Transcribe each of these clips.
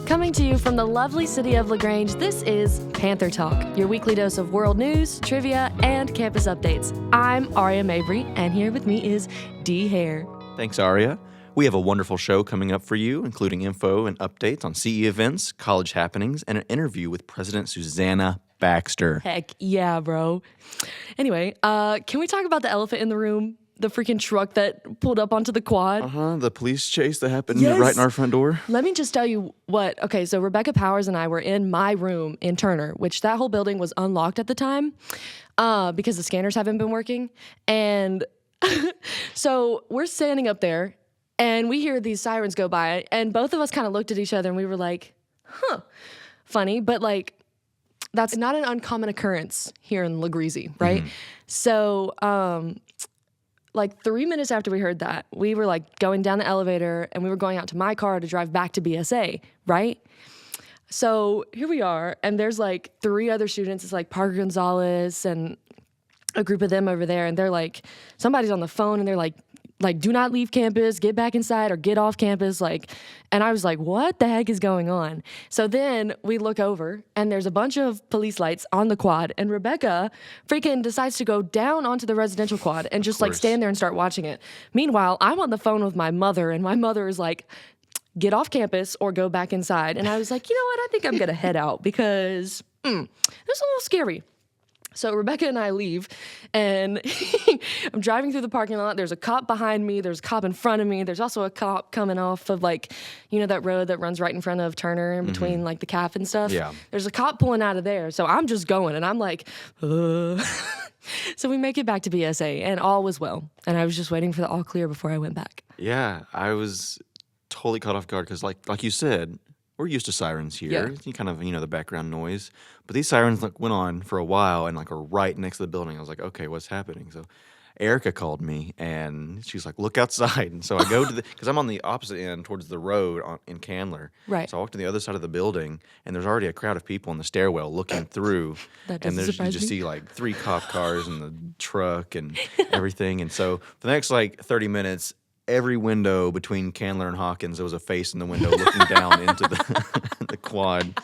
Coming to you from the lovely city of LaGrange, this is Panther Talk, your weekly dose of world news, trivia, and campus updates. I'm Aria Mabry, and here with me is Hare. Thanks, Aria. We have a wonderful show coming up for you, including info and updates on CE events, college happenings, and an interview with President Susanna Baxter. Heck yeah, bro. Anyway, can we talk about the elephant in the room? The freaking truck that pulled up onto the quad. The police chase that happened Yes. right in our front door. Let me just tell you what. Okay, so Rebecca Powers and I were in my room in Turner, which that whole building was unlocked at the time because the scanners haven't been working. And so we're standing up there and we hear these sirens go by and both of us kind of looked at each other and we were like, funny, but like that's not an uncommon occurrence here in LaGreasy, right? Mm-hmm. So, like 3 minutes after we heard that, we were like going down the elevator and we were going out to my car to drive back to BSA, right? So here we are, and there's like 3 other students. It's like Parker Gonzalez and a group of them over there, and they're like, somebody's on the phone and they're like, do not leave campus, get back inside or get off campus. And I was like, what the heck is going on? So then we look over and there's a bunch of police lights on the quad and Rebecca freaking decides to go down onto the residential quad and just like stand there and start watching it. Meanwhile, I'm on the phone with my mother and my mother is like, get off campus or go back inside. And I was like, you know what? I think I'm going to head out because this is a little scary. So Rebecca and I leave, and I'm driving through the parking lot. There's a cop behind me. There's a cop in front of me. There's also a cop coming off of, like, you know, that road that runs right in front of Turner in between, like, the CAF and stuff? Yeah. There's a cop pulling out of there. So I'm just going, and I'm like, So we make it back to BSA, and all was well. And I was just waiting for the all clear before I went back. Yeah, I was totally caught off guard because, like you said, we're used to sirens here. Yeah. You kind of, the background noise. But these sirens went on for a while and are right next to the building. I was like, okay, what's happening? So Erika called me and she's like, look outside. And so I go to because I'm on the opposite end towards the road in Candler. Right. So I walk to the other side of the building and there's already a crowd of people in the stairwell looking through. That and doesn't surprise you just me. see like 3 cop cars and the truck and everything. And so for the next 30 minutes, every window between Candler and Hawkins, there was a face in the window looking down into the quad.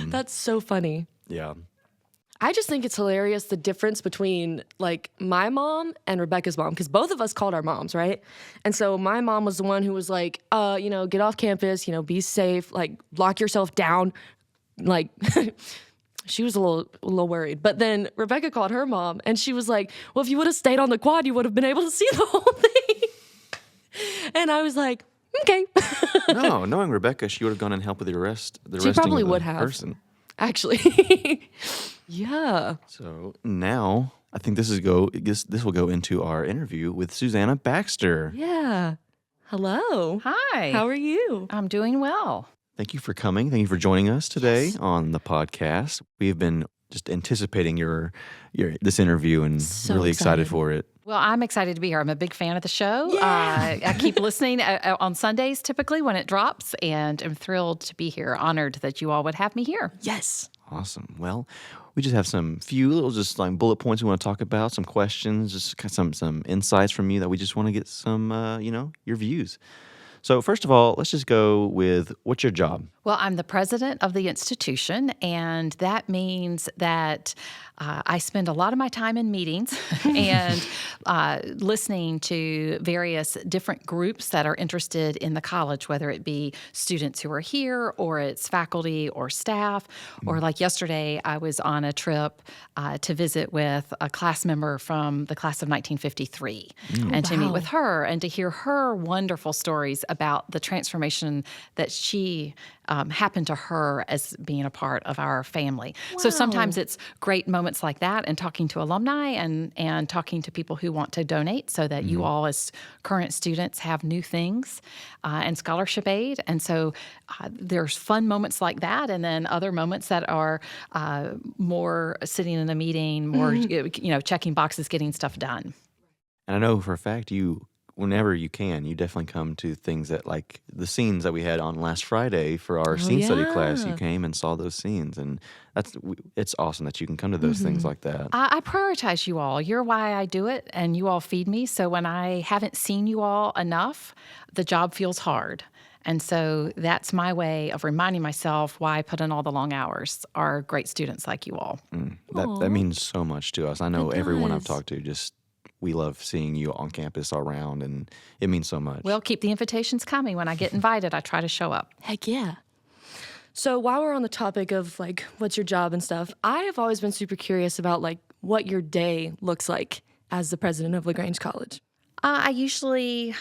That's so funny. Yeah. I just think it's hilarious the difference between like my mom and Rebecca's mom, because both of us called our moms, right? And so my mom was the one who was like, get off campus, be safe, like lock yourself down. Like she was a little worried. But then Rebecca called her mom and she was like, well, if you would have stayed on the quad, you would have been able to see the whole thing. And I was like, okay. No, knowing Rebecca, she would have gone and helped with the arrest. She probably would have. Person. Actually. Yeah. So now I think this will go into our interview with Susanna Baxter. Yeah. Hello. Hi. How are you? I'm doing well. Thank you for coming. Thank you for joining us today on the podcast. We've been just anticipating your this interview and So really excited excited. for it. Well, I'm excited to be here. I'm a big fan of the show. Yeah. I keep listening on Sundays typically when it drops, and I'm thrilled to be here. Honored that you all would have me here. Yes. Awesome. Well, we just have some few little just like bullet points we want to talk about, some questions, just some insights from you that we just want to get some, your views. So first of all, let's just go with what's your job? Well, I'm the president of the institution, and that means that I spend a lot of my time in meetings and listening to various different groups that are interested in the college, whether it be students who are here or it's faculty or staff. Or like yesterday, I was on a trip to visit with a class member from the class of 1953 and to meet with her and to hear her wonderful stories about the transformation that she happened to her as being a part of our family. So sometimes it's great moments like that and talking to alumni and talking to people who want to donate so that you all as current students have new things and scholarship aid. And so there's fun moments like that and then other moments that are more sitting in a meeting, more checking boxes, getting stuff done. And I know for a fact whenever you can, you definitely come to things that like the scenes that we had on last Friday for our scene study class. You came and saw those scenes, and it's awesome that you can come to those things like that. I prioritize you all. You're why I do it, and you all feed me. So when I haven't seen you all enough, the job feels hard. And so that's my way of reminding myself why I put in all the long hours are great students like you all. That means so much to us. I know It everyone I've does. talked to we love seeing you on campus around, and it means so much. Well, keep the invitations coming. When I get invited, I try to show up. Heck yeah. So while we're on the topic of like what's your job and stuff, I have always been super curious about like what your day looks like as the president of LaGrange College. I usually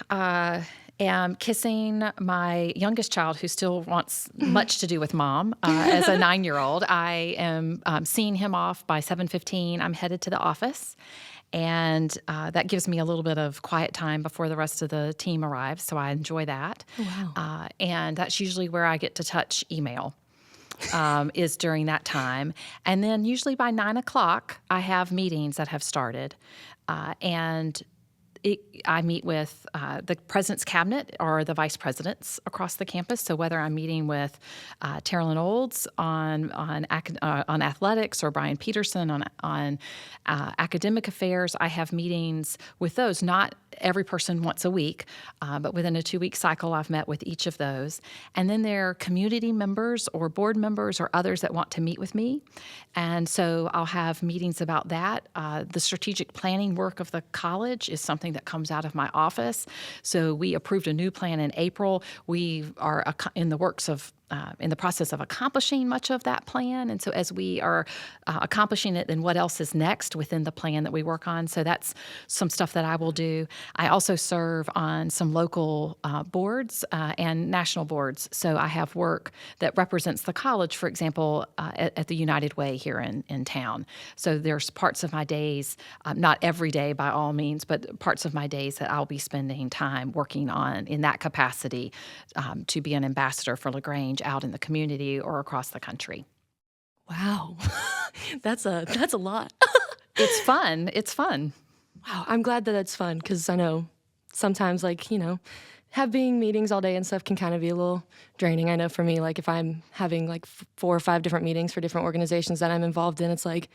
am kissing my youngest child, who still wants much to do with mom. As a 9-year-old, I am seeing him off by 7:15. I'm headed to the office, and that gives me a little bit of quiet time before the rest of the team arrives. So I enjoy that. Oh, wow. And that's usually where I get to touch email. Is during that time. And then usually by 9 o'clock, I have meetings that have started. And I meet with the president's cabinet or the vice presidents across the campus. So whether I'm meeting with Terrellyn Olds on athletics, or Brian Peterson on academic affairs, I have meetings with those. Not every person once a week, but within a 2-week cycle, I've met with each of those. And then there are community members or board members or others that want to meet with me. And so I'll have meetings about that. The strategic planning work of the college is something that comes out of my office. So we approved a new plan in April. We are in the process of accomplishing much of that plan. And so as we are accomplishing it, then what else is next within the plan that we work on? So that's some stuff that I will do. I also serve on some local boards and national boards. So I have work that represents the college, for example, at the United Way here in town. So there's parts of my days, not every day by all means, but parts of my days that I'll be spending time working on in that capacity to be an ambassador for LaGrange out in the community or across the country. Wow. That's a lot. It's fun. It's fun. Wow. I'm glad that it's fun, because I know sometimes, like, having meetings all day and stuff can kind of be a little draining. I know for me, like if I'm having like 4 or 5 different meetings for different organizations that I'm involved in, it's like,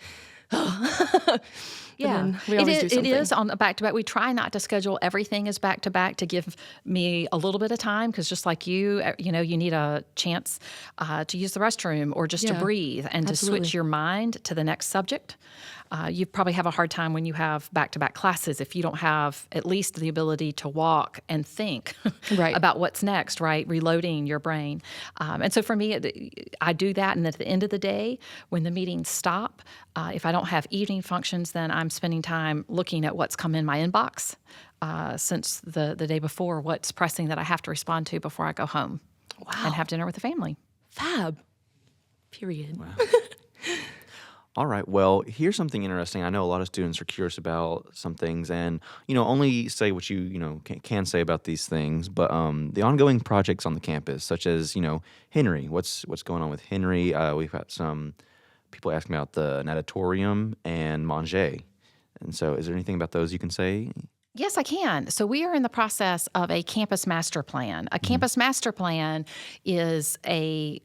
Yeah, we always do something. It is on the back-to-back. We try not to schedule everything as back-to-back to give me a little bit of time, because just like you need a chance to use the restroom or just to breathe and to switch your mind to the next subject. You probably have a hard time when you have back-to-back classes if you don't have at least the ability to walk and think about what's next, right? Reloading your brain. And so for me, I do that. And at the end of the day, when the meetings stop, if I don't have evening functions, then I'm spending time looking at what's come in my inbox since the day before, what's pressing that I have to respond to before I go home and have dinner with the family. Fab. Period. Wow. All right. Well, here's something interesting. I know a lot of students are curious about some things, and only say what you can say about these things. But the ongoing projects on the campus, such as Henry, what's going on with Henry? We've got some people asking about the natatorium and Manger, and so is there anything about those you can say? Yes, I can. So we are in the process of a campus master plan. A campus master plan is a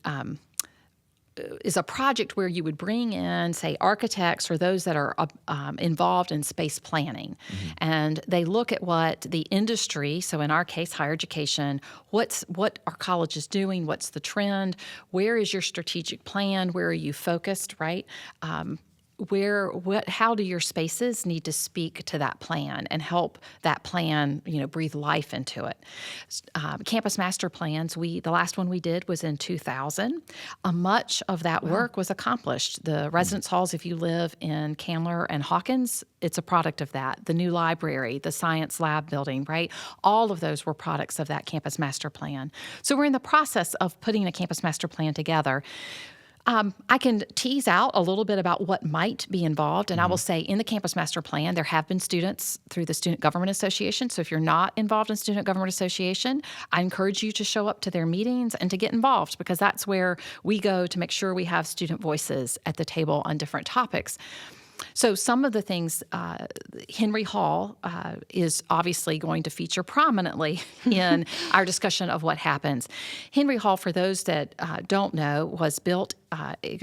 project where you would bring in, say, architects or those that are involved in space planning. And they look at what the industry, so in our case, higher education, what our college is doing, what's the trend, where is your strategic plan, where are you focused, right? How do your spaces need to speak to that plan and help that plan, breathe life into it? Campus master plans, the last one we did was in 2000. Much of that work was accomplished. The residence halls, if you live in Candler and Hawkins, it's a product of that. The new library, the science lab building, right? All of those were products of that campus master plan. So we're in the process of putting a campus master plan together. I can tease out a little bit about what might be involved, and I will say in the Campus Master Plan, there have been students through the Student Government Association. So if you're not involved in Student Government Association, I encourage you to show up to their meetings and to get involved, because that's where we go to make sure we have student voices at the table on different topics. So some of the things, Henry Hall is obviously going to feature prominently in our discussion of what happens. Henry Hall, for those that don't know, was built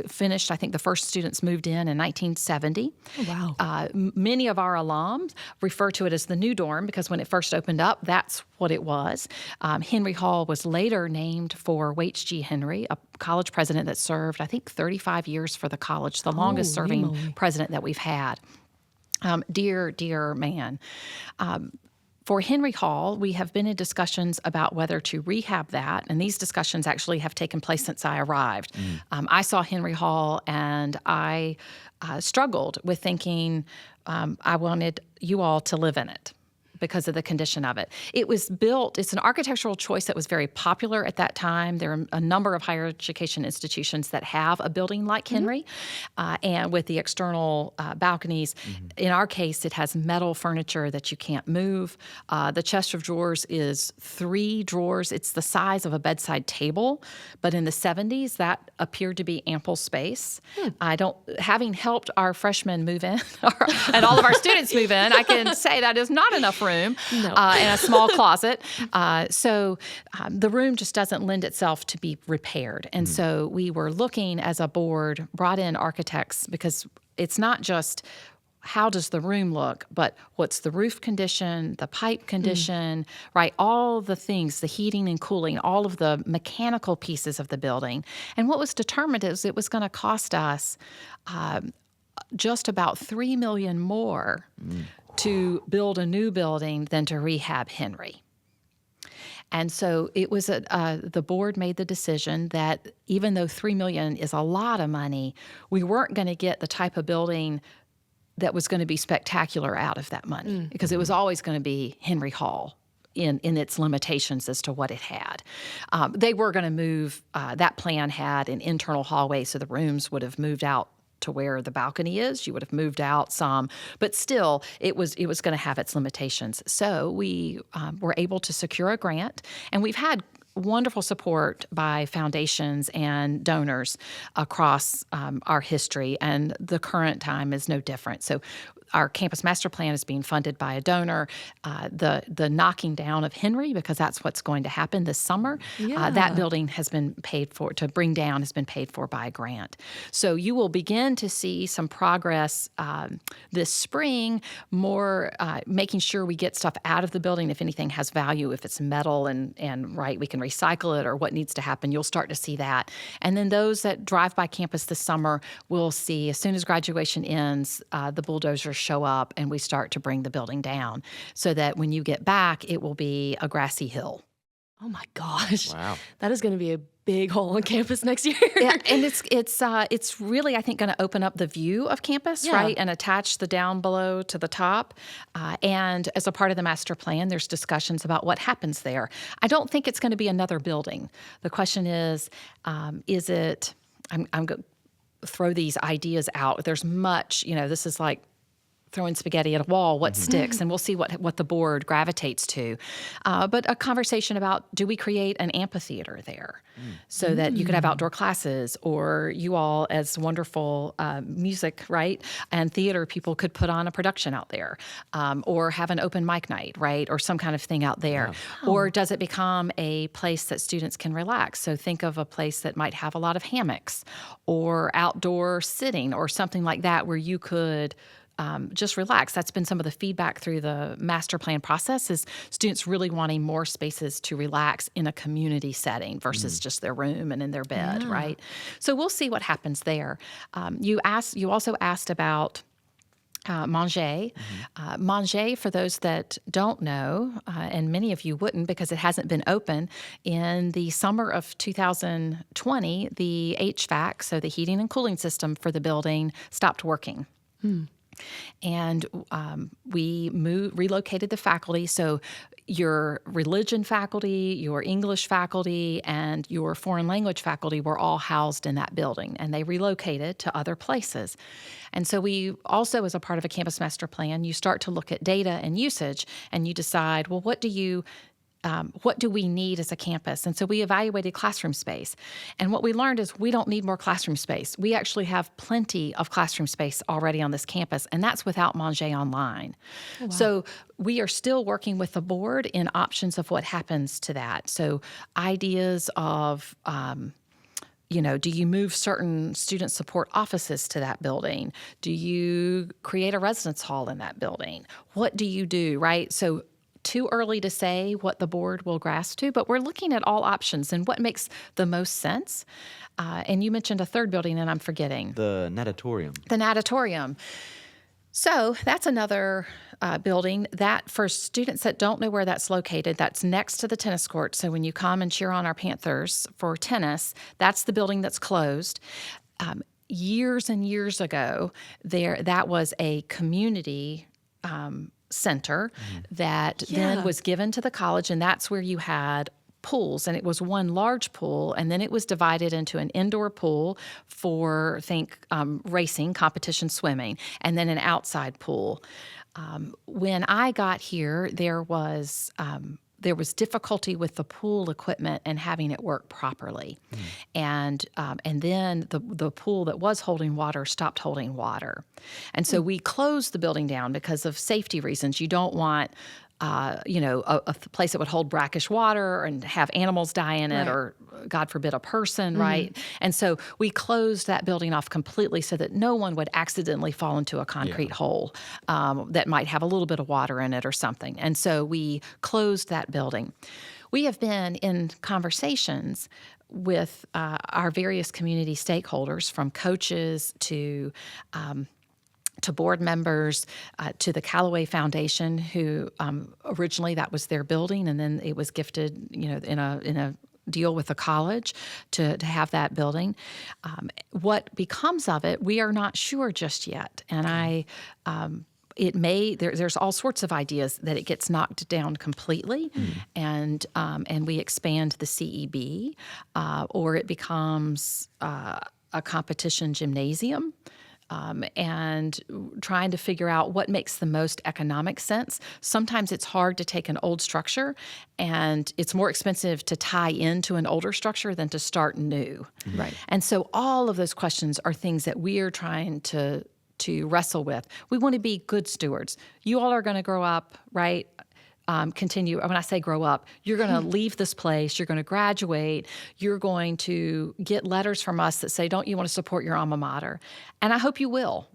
finished. I think the first students moved in 1970. Oh, wow. Many of our alums refer to it as the new dorm because when it first opened up, that's what it was. Henry Hall was later named for Waits G. Henry, a college president that served, I think, 35 years for the college, the longest serving president that we've had. Dear man. For Henry Hall, we have been in discussions about whether to rehab that, and these discussions actually have taken place since I arrived. I saw Henry Hall, and I struggled with thinking I wanted you all to live in it because of the condition of it. It was built, it's an architectural choice that was very popular at that time. There are a number of higher education institutions that have a building like Henry, and with the external balconies. In our case, it has metal furniture that you can't move. The chest of drawers is 3 drawers. It's the size of a bedside table, but in the 70s, that appeared to be ample space. Having helped our freshmen move in, and all of our students move in, I can say that is not enough room. And a small closet. So the room just doesn't lend itself to be repaired. And so we were looking as a board, brought in architects, because it's not just how does the room look, but what's the roof condition, the pipe condition, right? All the things, the heating and cooling, all of the mechanical pieces of the building. And what was determined is it was going to cost us just about $3 million more to build a new building than to rehab Henry. And so it was the board made the decision that even though $3 million is a lot of money, we weren't going to get the type of building that was going to be spectacular out of that money because it was always going to be Henry Hall in its limitations as to what it had. They were going to move, that plan had an internal hallway, so the rooms would have moved out to where the balcony is. You would have moved out some, but still it was going to have its limitations. So we were able to secure a grant, and we've had wonderful support by foundations and donors across our history, and the current time is no different. So our campus master plan is being funded by a donor. The knocking down of Henry, because that's what's going to happen this summer, that building has been paid for, to bring down has been paid for by a grant. So you will begin to see some progress this spring, more making sure we get stuff out of the building if anything has value, if it's metal and right, we can recycle it or what needs to happen, you'll start to see that. And then those that drive by campus this summer will see, as soon as graduation ends, the bulldozers show up and we start to bring the building down so that when you get back, it will be a grassy hill. Oh my gosh. Wow. That is going to be a big hole on campus next year. Yeah, and it's really, I think, going to open up the view of campus, right, and attach the down below to the top. And as a part of the master plan, there's discussions about what happens there. I don't think it's going to be another building. The question is it, I'm going to throw these ideas out. There's much, this is like throwing spaghetti at a wall, what sticks, and we'll see what the board gravitates to. But a conversation about, do we create an amphitheater there so that you could have outdoor classes, or you all as wonderful music, right, and theater people could put on a production out there, or have an open mic night, right, or some kind of thing out there. Yeah. Or does it become a place that students can relax? So think of a place that might have a lot of hammocks or outdoor sitting or something like that where you could just relax. That's been some of the feedback through the master plan process, is students really wanting more spaces to relax in a community setting versus just their room and in their bed, right? So we'll see what happens there. You also asked about Manger. Manger, for those that don't know, and many of you wouldn't because it hasn't been open, in the summer of 2020, the HVAC, so the heating and cooling system for the building, stopped working. And we relocated the faculty. So your religion faculty, your English faculty, and your foreign language faculty were all housed in that building, and they relocated to other places. And so we also, as a part of a campus master plan, you start to look at data and usage, and you decide, well, what do we need as a campus? And so we evaluated classroom space. And what we learned is we don't need more classroom space. We actually have plenty of classroom space already on this campus, and that's without Manger Online. Oh, wow. So we are still working with the board in options of what happens to that. So ideas of do you move certain student support offices to that building? Do you create a residence hall in that building? What do you do, right? So too early to say what the board will grasp to, but we're looking at all options and what makes the most sense. And you mentioned a third building, and I'm forgetting. The natatorium. The natatorium. So that's another building that, for students that don't know where that's located, that's next to the tennis court. So when you come and cheer on our Panthers for tennis, that's the building that's closed. Years and years ago, that was a community center that then was given to the college, and that's where you had pools, and it was one large pool, and then it was divided into an indoor pool for, racing, competition swimming, and then an outside pool. When I got here, there was difficulty with the pool equipment and having it work properly, and then the pool that was holding water stopped holding water, and so we closed the building down because of safety reasons. You don't want a place that would hold brackish water and have animals die in it, or God forbid, a person, right? And so we closed that building off completely so that no one would accidentally fall into a concrete hole that might have a little bit of water in it or something. And so we closed that building. We have been in conversations with our various community stakeholders, from coaches to board members, to the Callaway Foundation, who originally that was their building, and then it was gifted, in a deal with the college to have that building. What becomes of it, we are not sure just yet, and there's all sorts of ideas that it gets knocked down completely, and we expand the CEB, or it becomes a competition gymnasium. And trying to figure out what makes the most economic sense. Sometimes it's hard to take an old structure, and it's more expensive to tie into an older structure than to start new. Right. And so all of those questions are things that we are trying to wrestle with. We want to be good stewards. You all are going to grow up, right? Continue. When I say grow up, you're going to leave this place, you're going to graduate, you're going to get letters from us that say, don't you want to support your alma mater? And I hope you will.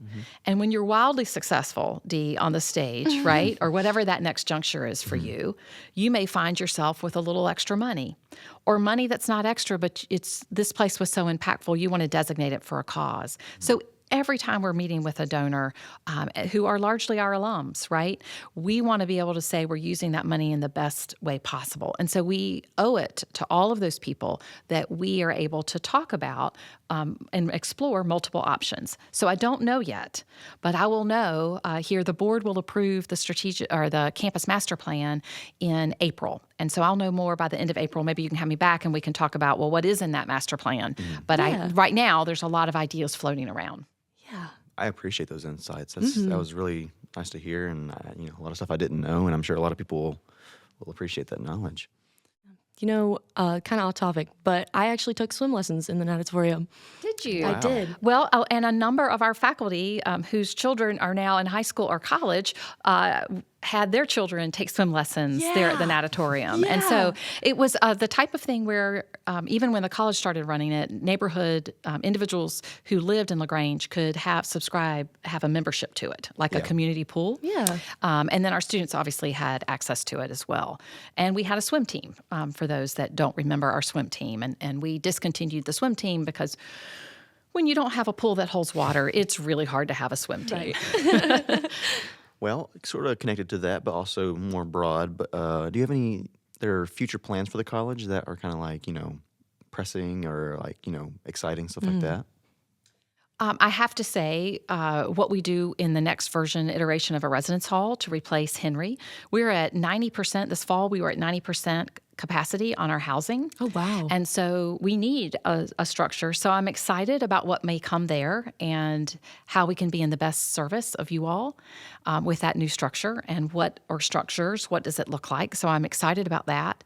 And when you're wildly successful, Dee, on the stage, right, or whatever that next juncture is for you, you may find yourself with a little extra money, or money that's not extra, but this place was so impactful, you want to designate it for a cause. So every time we're meeting with a donor, who are largely our alums, right, we want to be able to say we're using that money in the best way possible. And so we owe it to all of those people that we are able to talk about and explore multiple options. So I don't know yet, but I will know here. The board will approve the campus master plan in April. And so I'll know more by the end of April. Maybe you can have me back and we can talk about, what is in that master plan. But right now, there's a lot of ideas floating around. Yeah. I appreciate those insights. That was really nice to hear, and a lot of stuff I didn't know, and I'm sure a lot of people will appreciate that knowledge. Kind of off topic, but I actually took swim lessons in the natatorium. Did you? Wow. I did. Well, and a number of our faculty whose children are now in high school or college had their children take swim lessons there at the natatorium. And so it was the type of thing where even when the college started running it, neighborhood individuals who lived in LaGrange could have a membership to it, like a community pool. Yeah. And then our students obviously had access to it as well. And we had a swim team for those that don't remember our swim team. And we discontinued the swim team because when you don't have a pool that holds water, it's really hard to have a swim team. Right. Well, sort of connected to that, but also more broad. But do you have there are future plans for the college that are kind of like, pressing or like, exciting, stuff like that? I have to say, what we do in the next iteration of a residence hall to replace Henry, we're at 90%. This fall, we were at 90% capacity on our housing. Oh, wow. And so we need a structure. So I'm excited about what may come there and how we can be in the best service of you all with that new structure and what does it look like? So I'm excited about that.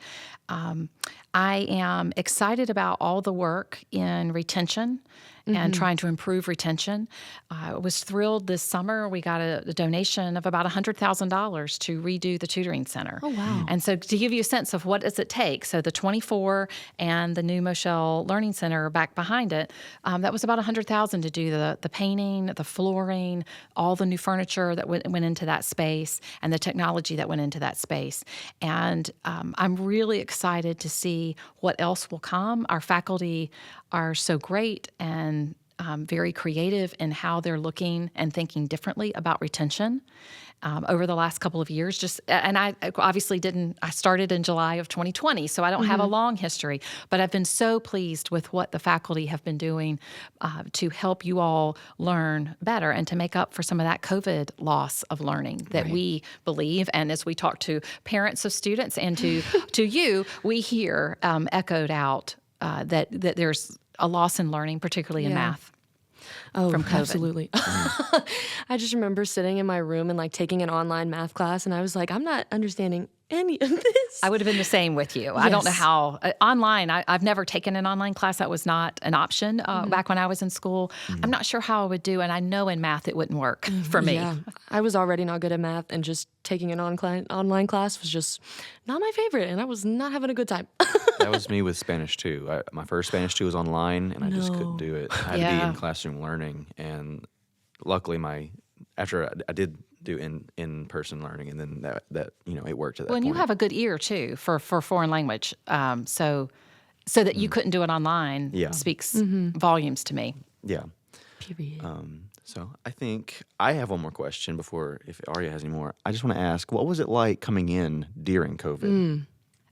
I am excited about all the work in retention and trying to improve retention. I was thrilled this summer. We got a donation of about $100,000 to redo the tutoring center. Oh, wow. And so to give you a sense of what does it take? So the 24 and the new Moshel Learning Center back behind it, that was about $100,000 to do the painting, the flooring, all the new furniture that went into that space, and the technology that went into that space. And I'm really excited to see what else will come. Our faculty are so great and very creative in how they're looking and thinking differently about retention over the last couple of years. And I obviously I started in July of 2020, so I don't have a long history, but I've been so pleased with what the faculty have been doing to help you all learn better and to make up for some of that COVID loss of learning that we believe. And as we talk to parents of students and to you, we hear echoed out that there's a loss in learning, particularly in math. From COVID. Absolutely. I just remember sitting in my room and like taking an online math class, and I was like, I'm not understanding any of this. I would have been the same with you. Yes. I don't know how online. I've never taken an online class. That was not an option back when I was in school. I'm not sure how I would do, and I know in math it wouldn't work for me. Yeah. I was already not good at math, and just taking an online class was just not my favorite, and I was not having a good time. That was me with Spanish too. My first Spanish 2 was online, and I just couldn't do it. I had to be in classroom learning, and luckily after I did do in-person learning, and then that it worked at that point. And you have a good ear too for foreign language, so that you couldn't do it online speaks volumes to me. Yeah. Period. So I think I have one more question before, if Aria has any more. I just want to ask, what was it like coming in during COVID?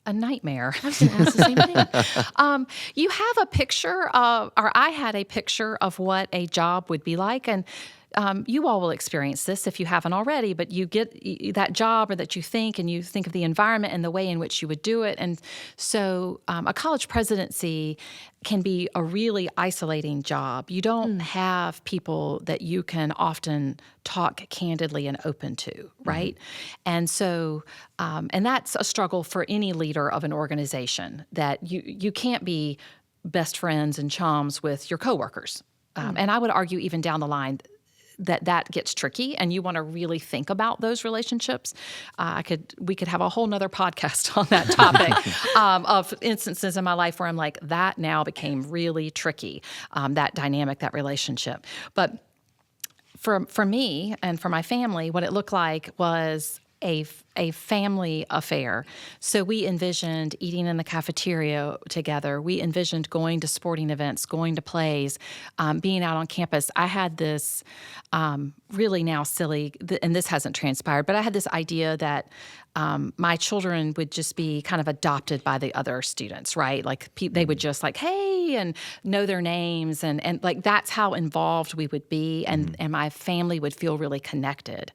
A nightmare. I was going to ask the same thing. You have a picture or I had a picture of what a job would be like, and you all will experience this if you haven't already, but you get that job or that you think of the environment and the way in which you would do it. And so a college presidency can be a really isolating job. You don't have people that you can often talk candidly and open to, right? And so, and that's a struggle for any leader of an organization, that you can't be best friends and chums with your coworkers. And I would argue even down the line, that gets tricky, and you want to really think about those relationships. We could have a whole nother podcast on that topic of instances in my life where I'm like, that now became really tricky, that dynamic, that relationship. But for me and for my family, what it looked like was a family affair. So we envisioned eating in the cafeteria together. We envisioned going to sporting events, going to plays, being out on campus. I had this really now silly, and this hasn't transpired, but I had this idea that my children would just be kind of adopted by the other students, right? Like they would just like, hey, and know their names, and like that's how involved we would be, and my family would feel really connected.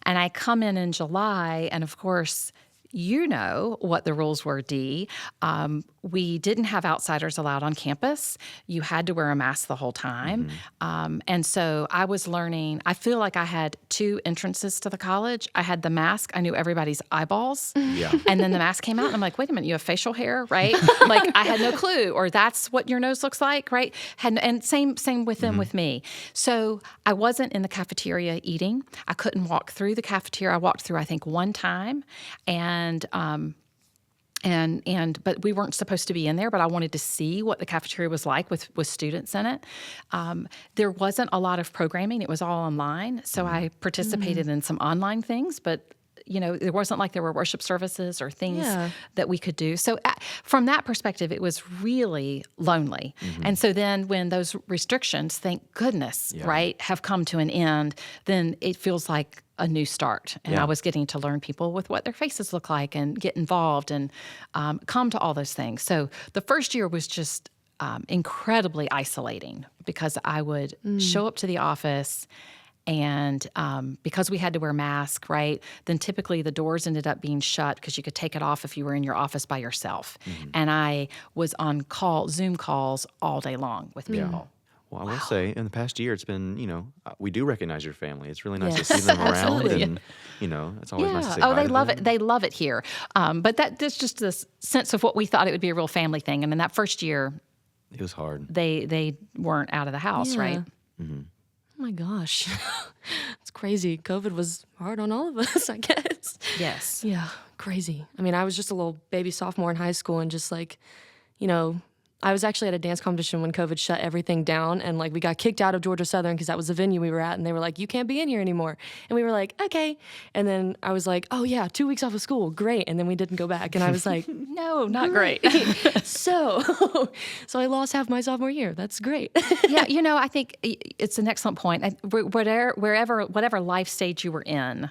And I come in July, and of course, you know what the rules were, Dee. We didn't have outsiders allowed on campus. You had to wear a mask the whole time. And so I was learning. I feel like I had 2 entrances to the college. I had the mask. I knew everybody's eyeballs. Yeah. And then the mask came out, and I'm like, wait a minute, you have facial hair, right? Like I had no clue, or that's what your nose looks like, right? And same with them with me. So I wasn't in the cafeteria eating. I couldn't walk through the cafeteria. I walked through, I think, one time, but we weren't supposed to be in there, but I wanted to see what the cafeteria was like with students in it. There wasn't a lot of programming. It was all online. So I participated in some online things, but it wasn't like there were worship services or things that we could do. So from that perspective, it was really lonely. And so then when those restrictions, thank goodness, right, have come to an end, then it feels like a new start. And I was getting to learn people with what their faces look like and get involved and come to all those things. So the first year was just incredibly isolating, because I would show up to the office, and because we had to wear masks, right, then typically the doors ended up being shut because you could take it off if you were in your office by yourself. And I was on Zoom calls all day long with people. Well, I will say, in the past year, it's been, we do recognize your family. It's really nice to see them around, and, it's always nice to say hi they to love them. it. They love it here. But that's just this sense of what we thought it would be a real family thing. And in that first year, it was hard. They weren't out of the house, right? Oh my gosh. It's crazy. COVID was hard on all of us, I guess. Yes. Yeah. crazy. I mean, I was just a little baby sophomore in high school and just like, I was actually at a dance competition when COVID shut everything down, and like we got kicked out of Georgia Southern because that was the venue we were at, and they were like, you can't be in here anymore. And we were like, okay. And then I was like, oh yeah, 2 weeks off of school, great. And then we didn't go back, and I was like, No, not great. so I lost half my sophomore year. That's great. Yeah, I think it's an excellent point. Whatever life stage you were in,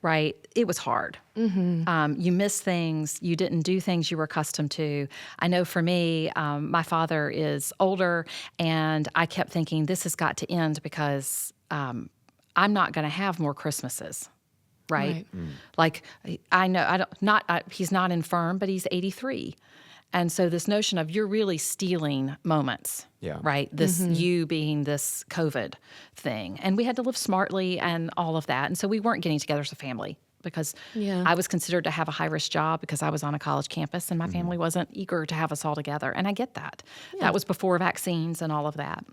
right, it was hard. You missed things. You didn't do things you were accustomed to. I know for me, my father is older, and I kept thinking this has got to end because I'm not going to have more Christmases. Right? Like I know he's not infirm, but he's 83. And so this notion of you're really stealing moments, right? This you being this COVID thing. And we had to live smartly and all of that. And so we weren't getting together as a family because I was considered to have a high-risk job because I was on a college campus and my family wasn't eager to have us all together. And I get that. Yeah. That was before vaccines and all of that.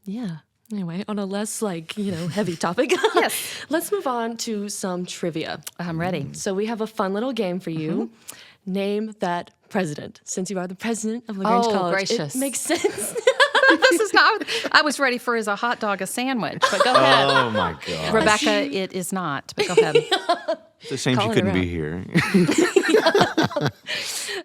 Yeah. Anyway, on a less heavy topic, Yes. Let's move on to some trivia. I'm ready. So we have a fun little game for you. Name that president. Since you are the president of LaGrange College, gracious. It makes sense. This is not. I was ready for a hot dog, a sandwich. But go ahead. Oh my God. Rebecca, it is not. But go ahead. It's a shame she couldn't be here.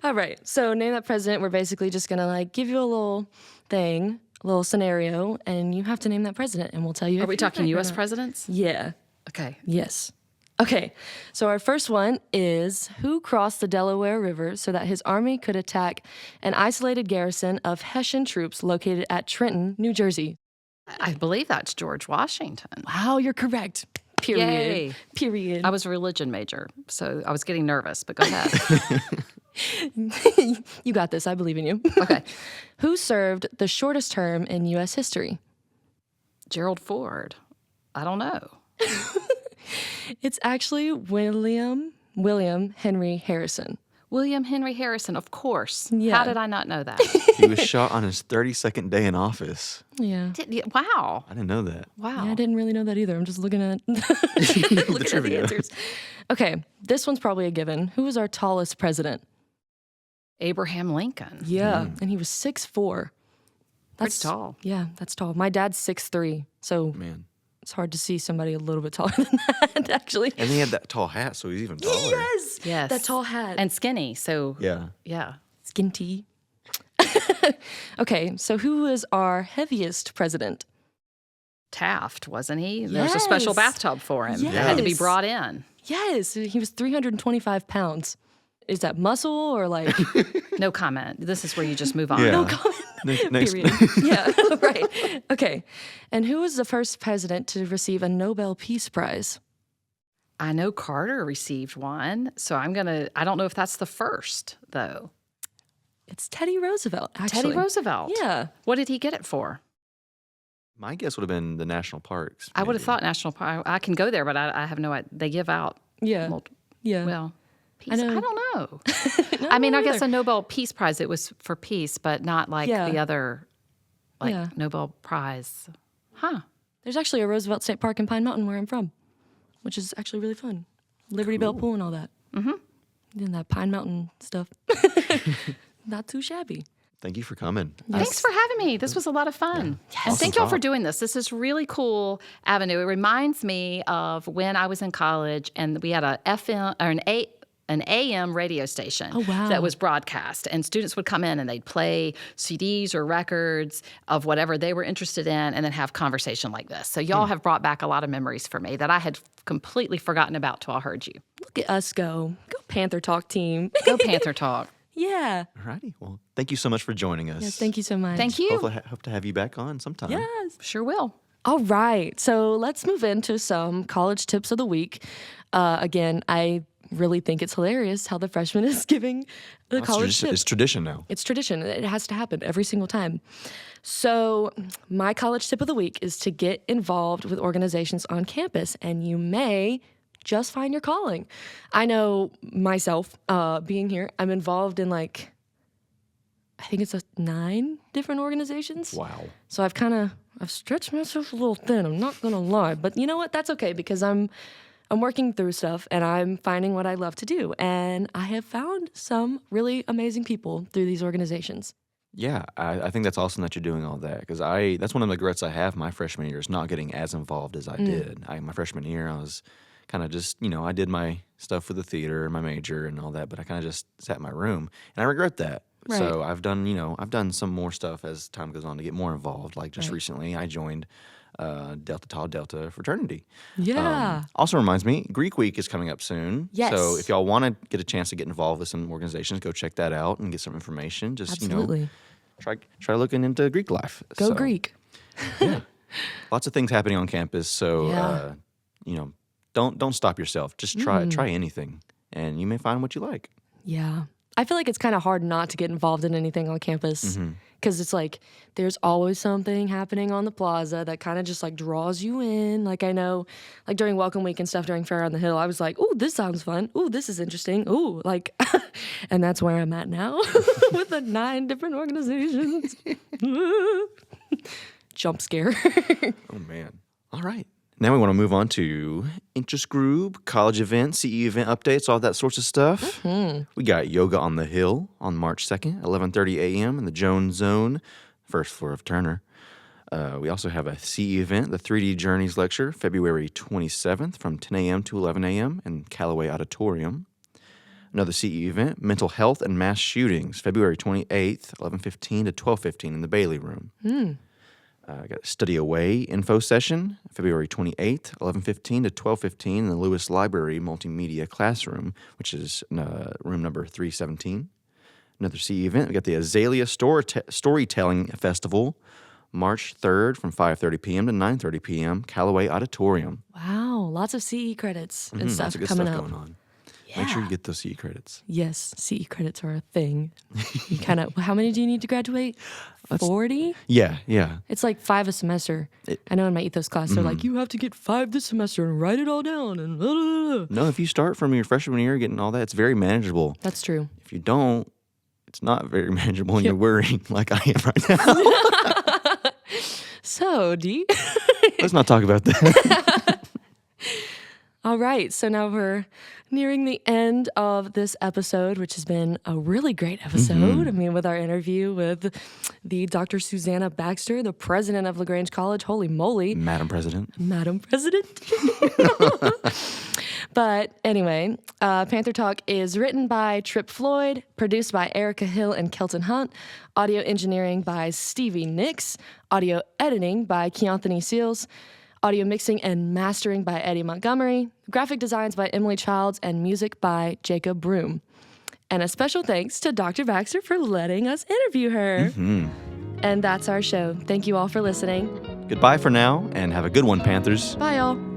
All right. So name that president. We're basically just gonna give you a little thing, a little scenario, and you have to name that president, and we'll tell you. Are we talking U.S. presidents? Yeah. Okay. Yes. Okay, so our first one is who crossed the Delaware River so that his army could attack an isolated garrison of Hessian troops located at Trenton, New Jersey? I believe that's George Washington. Wow, you're correct. Period. Yay. Period. I was a religion major, so I was getting nervous, but go ahead. You got this. I believe in you. Okay. Who served the shortest term in U.S. history? Gerald Ford. I don't know. It's actually William Henry Harrison. William Henry Harrison, of course. Yeah. How did I not know that? He was shot on his 32nd day in office. Yeah. Wow. I didn't know that. Wow. Yeah, I didn't really know that either. I'm just looking at the trivia. answers. Okay, this one's probably a given. Who was our tallest president? Abraham Lincoln. Yeah, and he was 6'4". That's tall. Yeah, that's tall. My dad's 6'3", so Man. it's hard to see somebody a little bit taller than that, actually. And he had that tall hat, so he's even taller. Yes. That tall hat. And skinny, so Yeah. skin tea. Okay, so who was our heaviest president? Taft, wasn't he? There's a special Yes. bathtub for him. Yes. It had to be brought in. Yes, he was 325 pounds. Is that muscle or like... No comment. This is where you just move on. Yeah. No comment. Next. Period. Yeah, right. Okay. And who was the first president to receive a Nobel Peace Prize? I know Carter received one, so I don't know if that's the first, though. It's Teddy Roosevelt, actually. Teddy Roosevelt. Yeah. What did he get it for? My guess would have been the national parks. I would have maybe. thought national park. I can go there, but I have no idea. They give out. Yeah. Yeah. Well, peace. I know. I don't know. No, I mean, me I guess neither. a Nobel Peace Prize. It was for peace, but not like Yeah. the other, Yeah. Nobel Prize. Huh. There's actually a Roosevelt State Park in Pine Mountain where I'm from, which is actually really fun. Liberty Bell Pool and all that. Mm-hmm. And that Pine Mountain stuff. Not too shabby. Thank you for coming. Thanks for having me. This was a lot of fun. And Awesome thank y'all for talk. doing this. This is really cool avenue. It reminds me of when I was in college and we had a FM or an AM radio station wow. that was broadcast, and students would come in and they'd play CDs or records of whatever they were interested in and then have conversation like this. So y'all have brought back a lot of memories for me that I had completely forgotten about till I heard you. Look at us go. Go Panther Talk team. Go Panther Talk. Yeah. Alrighty. Well, thank you so much for joining us. Yes, thank you so much. Thank you. Hopefully, hope to have you back on sometime. Yes. Sure will. All right. So let's move into some college tips of the week. Again, I really think it's hilarious how the freshman is giving the It's college tips. It's tradition now. It's tradition. It has to happen every single time. So my college tip of the week is to get involved with organizations on campus, and you may just find your calling. I know myself, being here, I'm involved in I think it's 9 different organizations. Wow. So I've stretched myself a little thin. I'm not going to lie. But you know what? That's okay because I'm I'm working through stuff and I'm finding what I love to do. And I have found some really amazing people through these organizations. Yeah, I think that's awesome that you're doing all that because that's one of the regrets I have my freshman year is not getting as involved as I did. My freshman year, I was kind of just, I did my stuff with the theater, my major and all that, but I kind of just sat in my room and I regret that. Right. So I've done some more stuff as time goes on to get more involved. Like just recently I joined Delta Tau Delta fraternity. Yeah. Also reminds me, Greek Week is coming up soon. Yes. So if y'all want to get a chance to get involved with some organizations, go check that out and get some information. Just, Absolutely. Try looking into Greek life. Go Greek. Yeah. Lots of things happening on campus. So, don't stop yourself. Just try anything and you may find what you like. Yeah. I feel like it's kind of hard not to get involved in anything on campus because it's like there's always something happening on the plaza that kind of just like draws you in. Like I know like during Welcome Week and stuff during Fair on the Hill, I was like, ooh, this sounds fun. Ooh, this is interesting. Ooh, like, and that's where I'm at now with the 9 different organizations. Jump scare. Oh, man. All right. Now we want to move on to interest group, college event, CE event updates, all that sorts of stuff. We got Yoga on the Hill on March 2nd, 11:30 a.m. in the Jones Zone, first floor of Turner. We also have a CE event, the 3D Journeys lecture, February 27th from 10 a.m. to 11 a.m. in Callaway Auditorium. Another CE event, Mental Health and Mass Shootings, February 28th, 11:15 to 12:15 in the Bailey Room. I got a Study Away info session, February 28th, 11:15 to 12:15 in the Lewis Library Multimedia Classroom, which is room number 317. Another CE event, we got the Azalea Storytelling Festival, March 3rd from 5:30 p.m. to 9:30 p.m., Callaway Auditorium. Wow, lots of CE credits and stuff Lots of good coming stuff up. going on. Make sure you get those CE credits. Yes, CE credits are a thing. You kind of, how many do you need to graduate? 40? Yeah. It's like 5 a semester. I know in my ethos class, they're like, you have to get 5 this semester and write it all down. And blah, blah, blah. No, if you start from your freshman year getting all that, it's very manageable. That's true. If you don't, it's not very manageable and you're worrying like I am right now. So, Dee. Let's not talk about that. All right, so now we're nearing the end of this episode, which has been a really great episode. I mean, with our interview with the Dr. Susanna Baxter, the president of LaGrange College. Holy moly. Madam President. But anyway, Panther Talk is written by Floyd, produced by Erika Hill and Kelton Hunt, audio engineering by Stevie Nix, audio editing by KeOnthany Seals, audio mixing and mastering by Eddie Montgomery, graphic designs by Emily Childs, and music by Jacob Broom. And a special thanks to Dr. Baxter for letting us interview her. And that's our show. Thank you all for listening. Goodbye for now, and have a good one, Panthers. Bye, y'all.